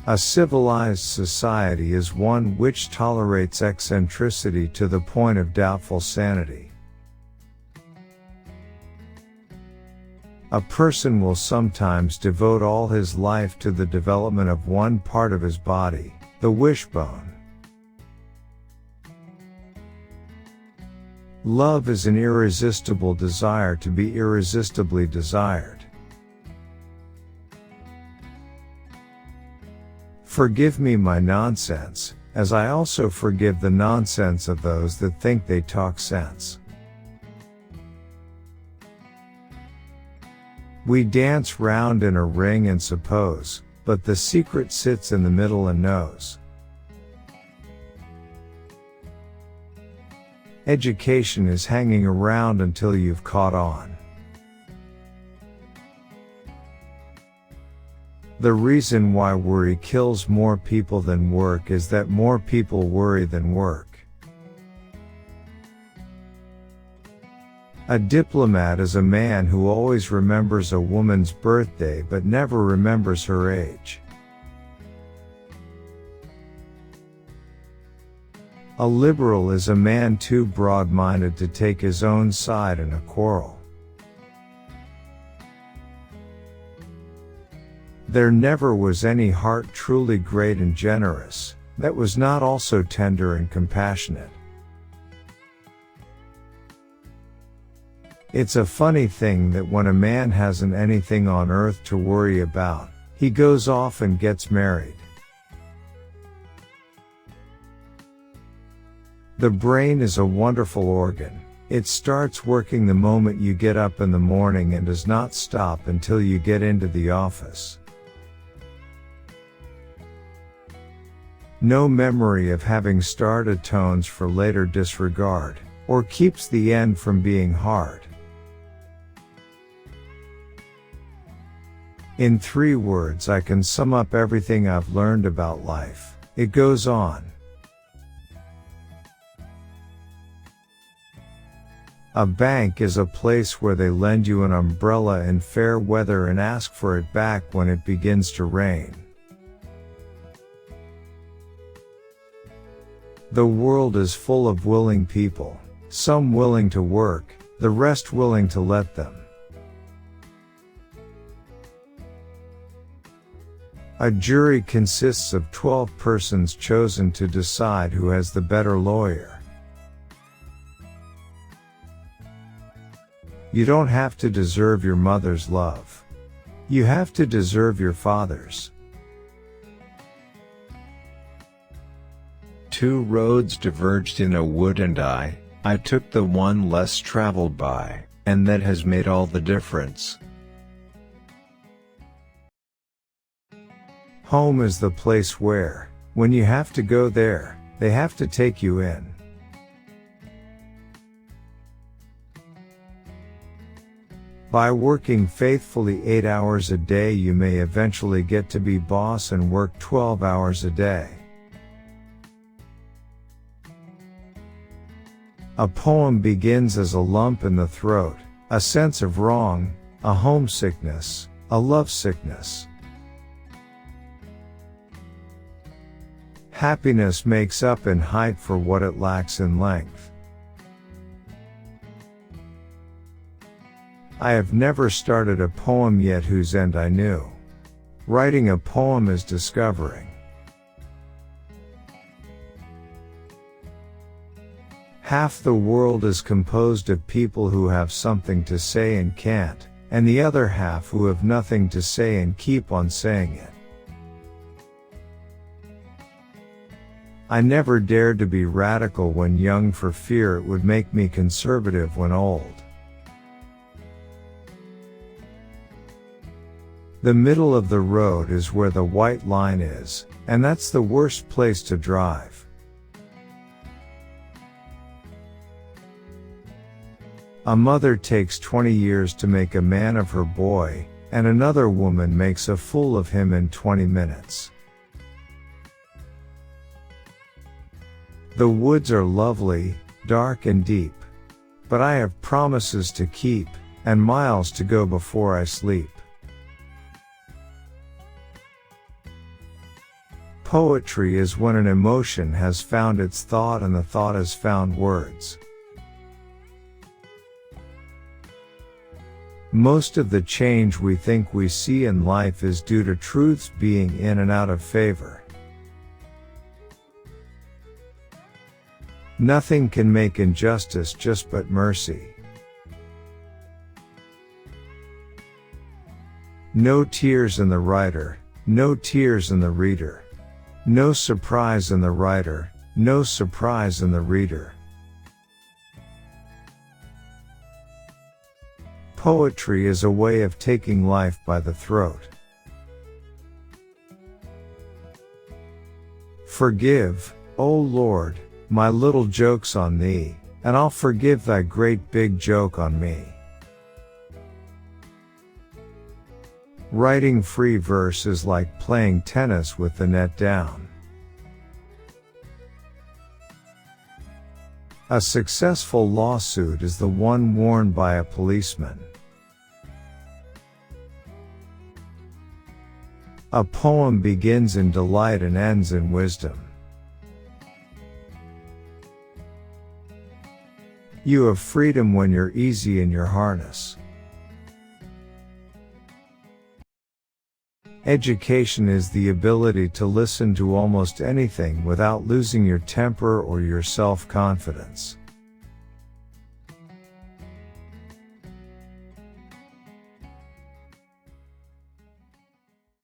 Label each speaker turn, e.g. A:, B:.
A: A civilized society is one which tolerates eccentricity to the point of doubtful sanity. A person will sometimes devote all his life to the development of one part of his body, the wishbone. Love is an irresistible desire to be irresistibly desired. Forgive me my nonsense, as I also forgive the nonsense of those that think they talk sense. We dance round in a ring and suppose, but the secret sits in the middle and knows. Education is hanging around until you've caught on. The reason why worry kills more people than work is that more people worry than work. A diplomat is a man who always remembers a woman's birthday but never remembers her age. A liberal is a man too broad-minded to take his own side in a quarrel. There never was any heart truly great and generous, that was not also tender and compassionate. It's a funny thing that when a man hasn't anything on earth to worry about, he goes off and gets married. The brain is a wonderful organ. It starts working the moment you get up in the morning and does not stop until you get into the office. No memory of having started tones for later disregard, or keeps the end from being hard. In 3 words I can sum up everything I've learned about life. It goes on. A bank is a place where they lend you an umbrella in fair weather and ask for it back when it begins to rain. The world is full of willing people, some willing to work, the rest willing to let them. A jury consists of 12 persons chosen to decide who has the better lawyer. You don't have to deserve your mother's love. You have to deserve your father's. 2 roads diverged in a wood and I took the one less traveled by, and that has made all the difference. Home is the place where, when you have to go there, they have to take you in. By working faithfully 8 hours a day you may eventually get to be boss and work 12 hours a day. A poem begins as a lump in the throat, a sense of wrong, a homesickness, a lovesickness. Happiness makes up in height for what it lacks in length. I have never started a poem yet whose end I knew. Writing a poem is discovering. Half the world is composed of people who have something to say and can't, and the other half who have nothing to say and keep on saying it. I never dared to be radical when young for fear it would make me conservative when old. The middle of the road is where the white line is, and that's the worst place to drive. A mother takes 20 years to make a man of her boy, and another woman makes a fool of him in 20 minutes. The woods are lovely, dark and deep. But I have promises to keep, and miles to go before I sleep. Poetry is when an emotion has found its thought and the thought has found words. Most of the change we think we see in life is due to truths being in and out of favor. Nothing can make injustice just but mercy. No tears in the writer, no tears in the reader. No surprise in the writer, no surprise in the reader. Poetry is a way of taking life by the throat. Forgive, O Lord, my little jokes on thee, and I'll forgive thy great big joke on me. Writing free verse is like playing tennis with the net down. A successful lawsuit is the one worn by a policeman. A poem begins in delight and ends in wisdom. You have freedom when you're easy in your harness. Education is the ability to listen to almost anything without losing your temper or your self-confidence.